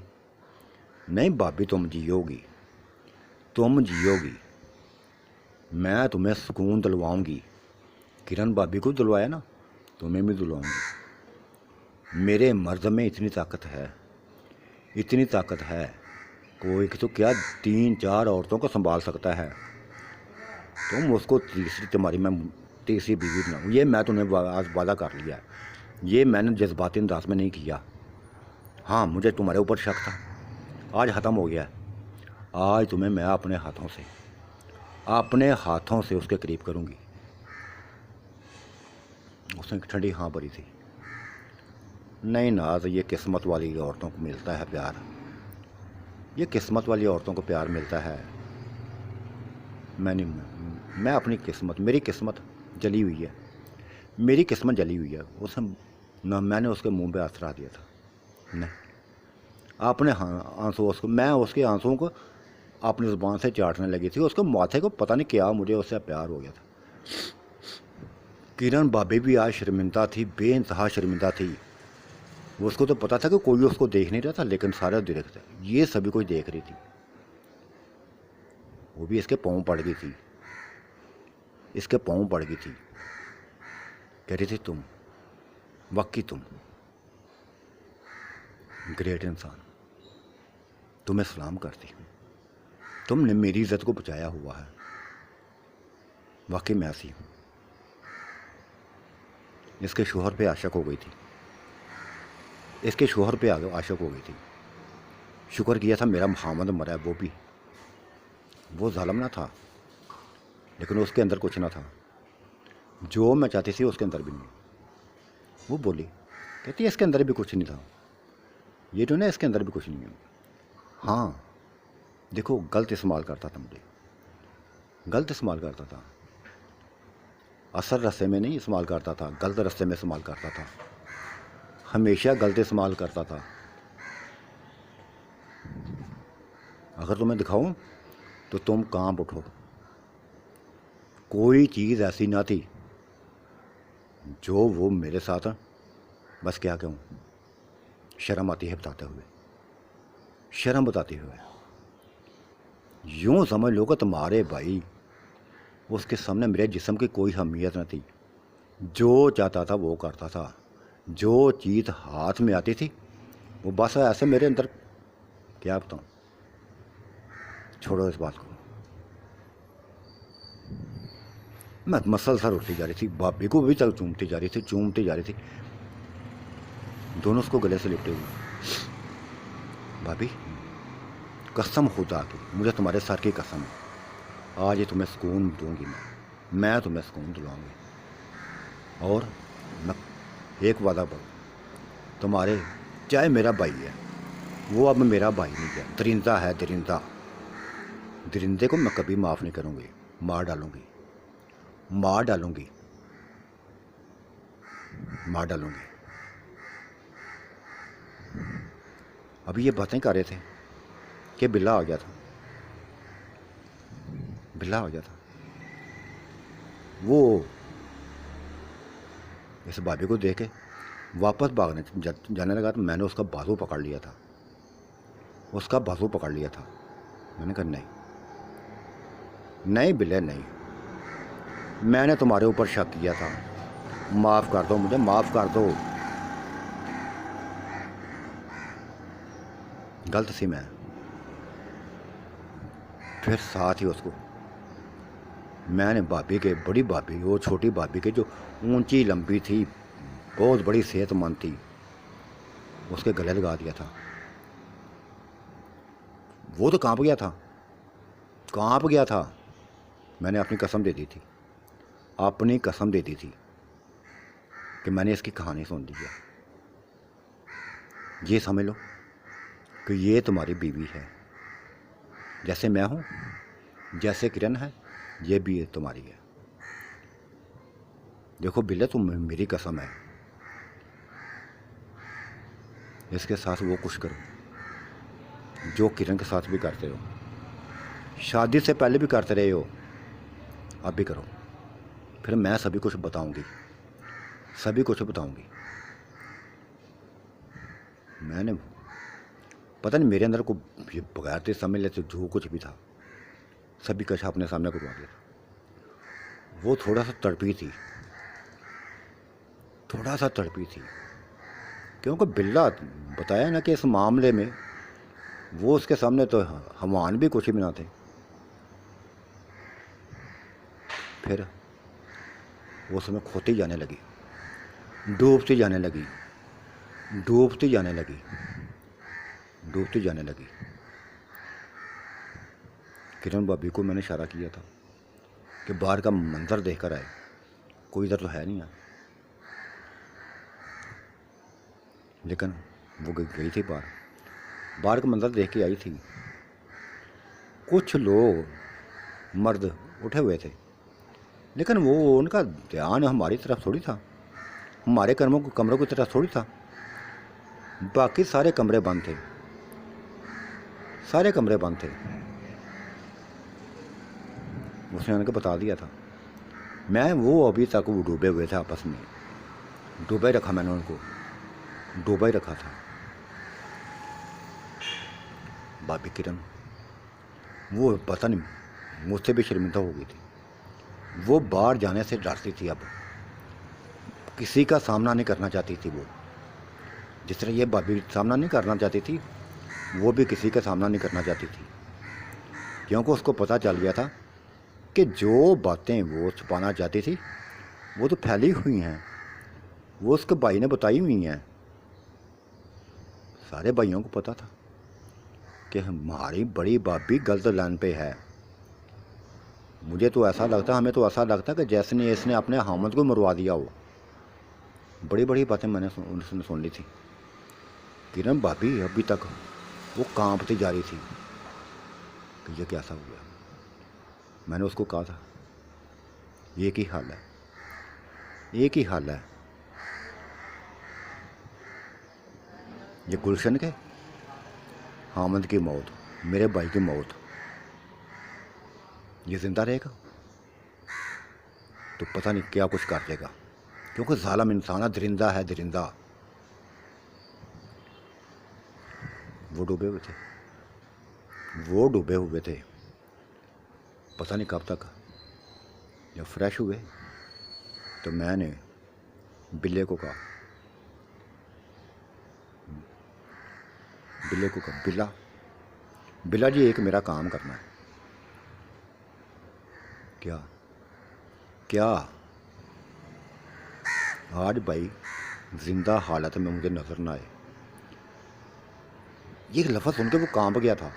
नहीं भाभी, तुम जियोगी, तुम जियोगी, मैं तुम्हें सुकून दिलवाऊंगी। किरण भाभी को दिलवाया ना, तुम्हें भी दिलवाऊंगी। मेरे मर्द में इतनी ताकत है, इतनी ताकत है, कोई तो क्या 3-4 औरतों को संभाल सकता है। तुम उसको तुम्हारी मैं तीसरी बीवी बनाऊँ, ये मैं तुम्हें आज वादा कर लिया है। ये मैंने जज्बाती अंदाज में नहीं किया। हाँ, मुझे तुम्हारे ऊपर शक था, आज ख़त्म हो गया है। आज तुम्हें मैं अपने हाथों से उसके करीब करूँगी। उसने एक ठंडी हाँ भरी थी। नहीं नाज, ये किस्मत वाली औरतों को मिलता है प्यार, یہ قسمت والی عورتوں کو پیار ملتا ہے. میں اپنی قسمت، میری قسمت جلی ہوئی ہے، میری قسمت جلی ہوئی ہے. نہ میں نے اس کے منہ پہ ہاتھ رکھ دیا تھا، نہیں. اپنے آنسو میں اس کے آنسوؤں کو اپنی زبان سے چاٹنے لگی تھی. اس کے ماتھے کو پتہ نہیں کیا، مجھے اس سے پیار ہو گیا تھا. کرن بابی بھی آج شرمندہ تھی، بے انتہا شرمندہ تھی. اس کو تو پتہ تھا کہ کوئی اس کو دیکھ نہیں رہا تھا، لیکن سارا دیکھتا، یہ سبھی کوئی دیکھ رہی تھی. وہ بھی اس کے پاؤں پڑ گئی تھی، اس کے پاؤں پڑ گئی تھی. کہہ رہی تھی تم واقعی تم گریٹ انسان، تمہیں سلام کرتی ہوں، تم نے میری عزت کو بچایا ہوا ہے. واقعی میں ایسی ہوں. اس کے شوہر پہ عاشق ہو گئی تھی، اس کے شوہر پہ عاشق ہو گئی تھی. شکر کیا تھا میرا محمد مرا ہے. وہ بھی وہ ظالم نہ تھا، لیکن اس کے اندر کچھ نہ تھا جو میں چاہتی تھی، اس کے اندر بھی نہیں. وہ بولی، کہتی ہے اس کے اندر بھی کچھ نہیں تھا، یہ جو نا اس کے اندر بھی کچھ نہیں ہے. ہاں دیکھو، غلط استعمال کرتا تھا، مجھے غلط استعمال کرتا تھا. اصل رستے میں نہیں استعمال کرتا تھا، غلط رستے میں استعمال کرتا تھا. ہمیشہ غلط استعمال کرتا تھا. اگر تمہیں دکھاؤں تو تم کانپ اٹھو. کوئی چیز ایسی نہ تھی جو وہ میرے ساتھ، بس کیا کہوں، شرم آتی ہے بتاتے ہوئے، شرم بتاتے ہوئے. یوں سمجھ لو کہ تمہارے بھائی، اس کے سامنے میرے جسم کی کوئی اہمیت نہ تھی. جو چاہتا تھا وہ کرتا تھا. جو چیز ہاتھ میں آتی تھی وہ بس ایسے میرے اندر، کیا بتاؤں. چھوڑو اس بات کو. میں مسلسل اٹھتی جا رہی تھی، بھابھی کو بھی تک چومتی جا رہی تھی. دونوں اس کو گلے سے لپٹے ہوئے. بھابھی قسم خدا کی، مجھے تمہارے سر کی قسم ہے، آج یہ تمہیں سکون دوں گی. میں تمہیں سکون دلاؤں گی. اور میں ایک وعدہ کروں، تمہارے چاہے میرا بھائی ہے، وہ اب میرا بھائی نہیں ہے، درندہ ہے، درندہ. درندے کو میں کبھی معاف نہیں کروں گی. مار ڈالوں گی، مار ڈالوں گی، مار ڈالوں گی. ابھی یہ باتیں کر رہے تھے کہ بلا آ گیا تھا. بلا آ گیا تھا. وہ اس بھابھی کو دیکھ کے واپس بھاگنے جانے لگا تو میں نے اس کا بازو پکڑ لیا تھا. اس کا بازو پکڑ لیا تھا. میں نے کہا نہیں نہیں بلے نہیں، میں نے تمہارے اوپر شک کیا تھا، معاف کر دو، مجھے معاف کر دو. غلط سی میں. پھر ساتھ ہی اس کو میں نے بھابھی کے، بڑی بھابھی، وہ چھوٹی بھابھی کے جو اونچی لمبی تھی، بہت بڑی صحت مند تھی، اس کے گلے لگا دیا تھا. وہ تو کانپ گیا تھا، کانپ گیا تھا. میں نے اپنی قسم دے دی تھی، اپنی قسم دے دی تھی کہ میں نے اس کی کہانی سن لی ہے. یہ سمجھ لو کہ یہ تمہاری بیوی ہے. جیسے میں ہوں، جیسے کرن ہے، یہ بھی تمہاری ہے. دیکھو بلے، تم میری قسم ہے، اس کے ساتھ وہ کچھ کرو جو کرن کے ساتھ بھی کرتے ہو، شادی سے پہلے بھی کرتے رہے ہو، اب بھی کرو. پھر میں سبھی کچھ بتاؤں گی، سبھی کچھ بتاؤں گی. میں نے پتہ نہیں میرے اندر کو بغیر تو سمجھ لیتے جو کچھ بھی تھا، سبھی کچھ اپنے سامنے کروا دیا. وہ تھوڑا سا تڑپی تھی، تھوڑا سا تڑپی تھی، کیونکہ بلا بتایا نا کہ اس معاملے میں وہ اس کے سامنے تو ہمان بھی کچھ بھی نہ تھے. پھر وہ اس میں کھوتی جانے لگی، ڈوبتی جانے لگی، ڈوبتی جانے لگی، ڈوبتی جانے لگی. کرن بھابھی کو میں نے اشارہ کیا تھا کہ باہر کا منظر دیکھ کر آئے، کوئی ادھر تو ہے نہیں ہے. لیکن وہ گئی تھی باہر. बाहर का मंजर देख के आई थी। कुछ लोग मर्द उठे हुए थे, लेकिन वो उनका ध्यान हमारी तरफ थोड़ी था, हमारे कमरों की तरफ थोड़ी था। बाकी सारे कमरे बंद थे, सारे कमरे बंद थे। उसने उनको बता दिया था। मैं वो अभी तक वो डूबे हुए थे, आपस में डूबे रखा, मैंने उनको डूबे रखा था। भाभी किरण वो पता नहीं मुझसे भी शर्मिंदा हो गई थी। वो बाहर जाने से डरती थी, अब किसी का सामना नहीं करना चाहती थी। वो जिस तरह ये भाभी सामना नहीं करना चाहती थी, वो भी किसी का सामना नहीं करना चाहती थी, क्योंकि उसको पता चल गया था कि जो बातें वो छुपाना चाहती थी वो तो फैली हुई हैं, वो उसके भाई ने बताई हुई हैं। सारे भाइयों को पता था कि हमारी बड़ी भाभी गलत लाइन पे है। मुझे तो ऐसा लगता, हमें तो ऐसा लगता कि जैसे नहीं इसने अपने हामद को मरवा दिया हो। बड़ी बड़ी बातें मैंने सुन ली थी। किरण भाभी अभी तक वो कांपती जा रही थी कि ये कैसा हो गया। मैंने उसको कहा था एक ही हाल है, एक ही हाल है, ये गुलशन के हामद की मौत, मेरे भाई की मौत, ये जिंदा रहेगा तो पता नहीं क्या कुछ कर देगा, क्योंकि जालिम इंसान है, दरिंदा है, दरिंदा। वो डूबे हुए थे, वो डूबे हुए थे। पता नहीं कब तक। जब फ्रेश हुए तो मैंने बिल्ले को कहा, बिल्ला बिल्ला जी एक मेरा काम करना है। क्या क्या? आज भाई जिंदा हालत में मुझे नजर ना आए। ये लफ्ज़ सुन के वो कांप गया था।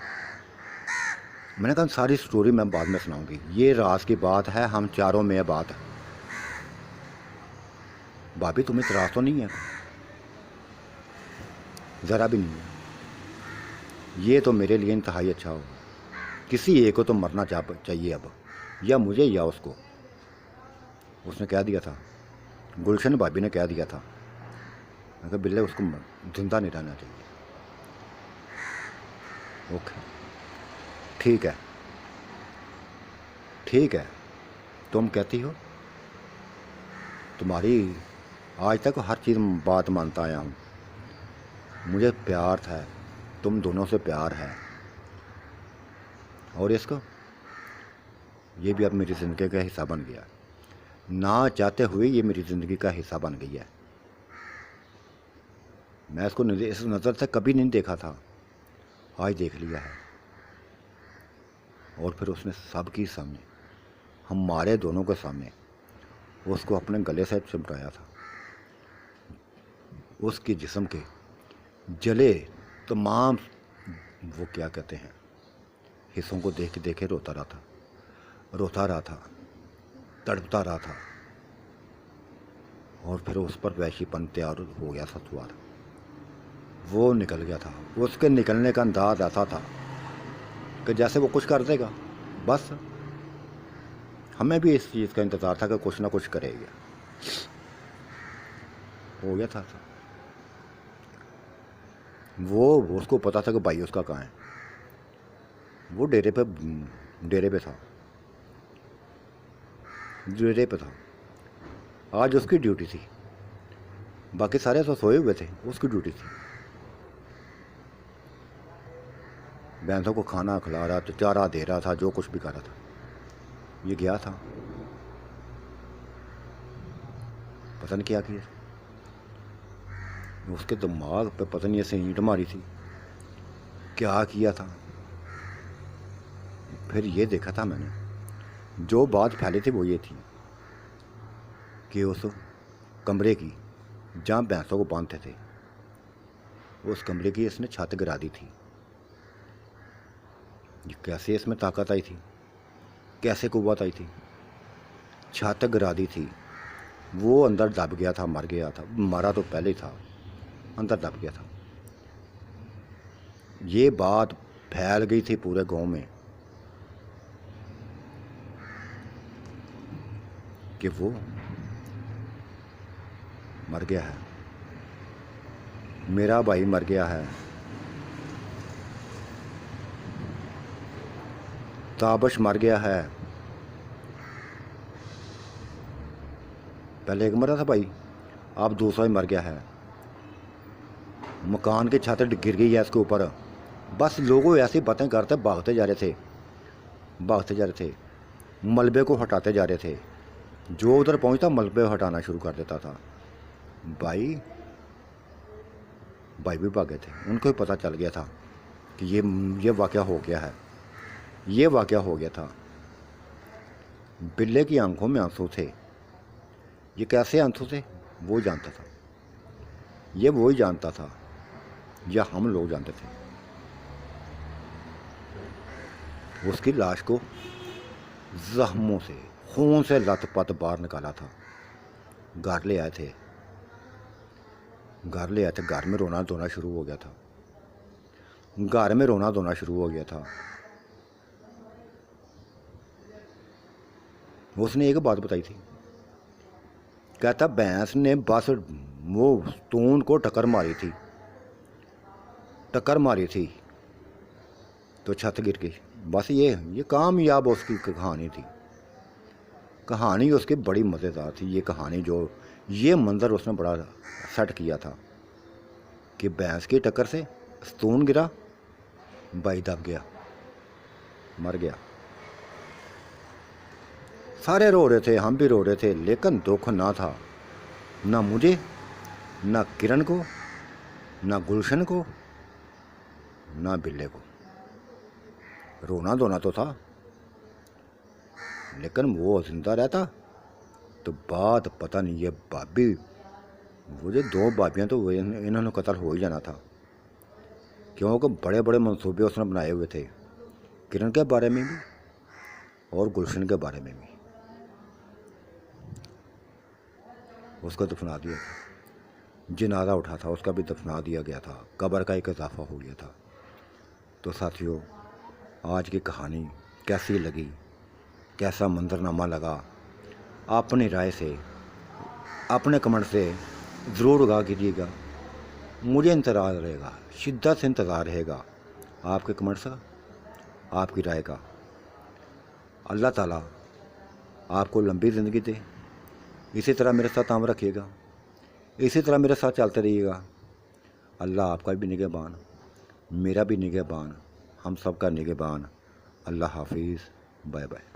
मैंने कहा सारी स्टोरी मैं बाद में सुनाऊंगी, ये राज की बात है, हम चारों में बात है। भाभी तुम्हें इतराज तो नहीं है? ज़रा भी नहीं है। ये तो मेरे लिए इंतहाई अच्छा हो। किसी एक को तो मरना चाहिए अब, या मुझे या उसको। उसने कह दिया था, गुलशन भाभी ने कह दिया था, मैं कहा बिल्ले उसको जिंदा नहीं रहना चाहिए। ओके ठीक है, ठीक है, तुम कहती हो, तुम्हारी आज तक हर चीज़ बात मानता आया हूँ। मुझे प्यार था, तुम दोनों से प्यार है, और इसको ये भी अब मेरी ज़िंदगी का हिस्सा बन गया। ना चाहते हुए ये मेरी ज़िंदगी का हिस्सा बन गई है। मैं इसको इस नज़र से कभी नहीं देखा था, आज देख लिया है। और फिर उसने सबके सामने, हमारे दोनों के सामने, उसको अपने गले से चिपटाया था। उसके जिस्म के जले तमाम, वो क्या कहते हैं, हिस्सों को देख के देखे रोता रहा था, तड़पता रहा था। और फिर उस पर वैशीपन तैयार हो गया था सवार। वो निकल गया था। उसके निकलने का अंदाज ऐसा था कि जैसे वो कुछ कर देगा, बस हमें भी इस चीज़ का इंतज़ार था कि कुछ ना कुछ करेगा। हो गया था। वो उसको पता था कि भाई उसका कहाँ है। वो डेरे पे था। आज उसकी ड्यूटी थी, बाकी सारे तो सोए हुए थे, उसकी ड्यूटी थी। भैंसों को खाना खिला रहा था, चारा दे रहा था, जो कुछ भी कर रहा था। ये गया था, पता नहीं क्या किया। उसके दिमाग पे पता नहीं ऐसे ईंट मारी थी, क्या किया था। फिर ये देखा था मैंने, जो बात फैली थी वो ये थी कि उस कमरे की जहाँ भैंसों को बांधते थे, उस कमरे की इसने छत गिरा दी थी। ये कैसे इसमें ताकत आई थी, कैसे कुव्वत आई थी? छत गिरा दी थी। वो अंदर दब गया था, मर गया था। मरा तो पहले ही था, अंदर दब गया था। یہ بات پھیل گئی تھی پورے گاؤں میں کہ وہ مر گیا ہے، میرا بھائی مر گیا ہے، تابش مر گیا ہے۔ پہلے ایک مرا تھا بھائی، اب دوسرا ہی مر گیا ہے، مکان کی چھت گر گئی ہے اس کے اوپر۔ بس لوگوں ایسی باتیں کرتے بھاگتے جا رہے تھے، ملبے کو ہٹاتے جا رہے تھے، جو ادھر پہنچتا ملبے ہٹانا شروع کر دیتا تھا۔ بھائی بھی بھاگے تھے، ان کو ہی پتہ چل گیا تھا کہ یہ واقعہ ہو گیا ہے، یہ واقعہ ہو گیا تھا۔ بلے کی آنکھوں میں آنسو تھے، یہ کیسے آنسو تھے وہ جانتا تھا، یہ وہی جانتا تھا یا ہم لوگ جانتے تھے۔ اس کی لاش کو زخموں سے، خون سے لت پت باہر نکالا تھا، گھر لے آئے تھے، گھر میں رونا دھونا شروع ہو گیا تھا۔ اس نے ایک بات بتائی تھی، کہتا بھینس نے بس وہ ستون کو ٹکر ماری تھی تو چھت گر گئی۔ بس یہ کامیاب اس کی کہانی تھی، کہانی اس کی بڑی مزیدار تھی۔ یہ کہانی جو یہ منظر اس نے بڑا سیٹ کیا تھا کہ بھینس کی ٹکر سے ستون گرا، بھائی دب گیا، مر گیا۔ سارے رو رہے تھے، ہم بھی رو رہے تھے، لیکن دکھ نہ تھا، نہ مجھے، نہ کرن کو، نہ گلشن کو، نہ بلے کو۔ رونا دھونا تو تھا، لیکن وہ زندہ رہتا تو بات پتہ نہیں، یہ بھابھی، وہ جو 2 بھابیاں تو انہوں نے قتل ہو ہی جانا تھا، کیونکہ بڑے بڑے منصوبے اس نے بنائے ہوئے تھے، کرن کے بارے میں بھی اور گلشن کے بارے میں بھی۔ اس کو دفنا دیا تھا، جنازہ اٹھا تھا، اس کا بھی دفنا دیا گیا تھا، قبر کا ایک اضافہ ہو گیا تھا۔ تو ساتھیوں، آج کی کہانی کیسی لگی، کیسا منظرنامہ لگا، اپنی رائے سے، اپنے کمنٹ سے ضرور آگاہ کیجیے گا۔ مجھے انتظار رہے گا، شدت سے انتظار رہے گا آپ کے کمنٹس کا، آپ کی رائے کا۔ اللہ تعالیٰ آپ کو لمبی زندگی دے، اسی طرح میرے ساتھ عام رکھیے گا، اسی طرح میرے ساتھ چلتے رہیے گا۔ اللہ آپ کا بھی نگہبان، میرا بھی نگہبان، ہم سب کا نگہبان۔ اللہ حافظ، بائے بائے۔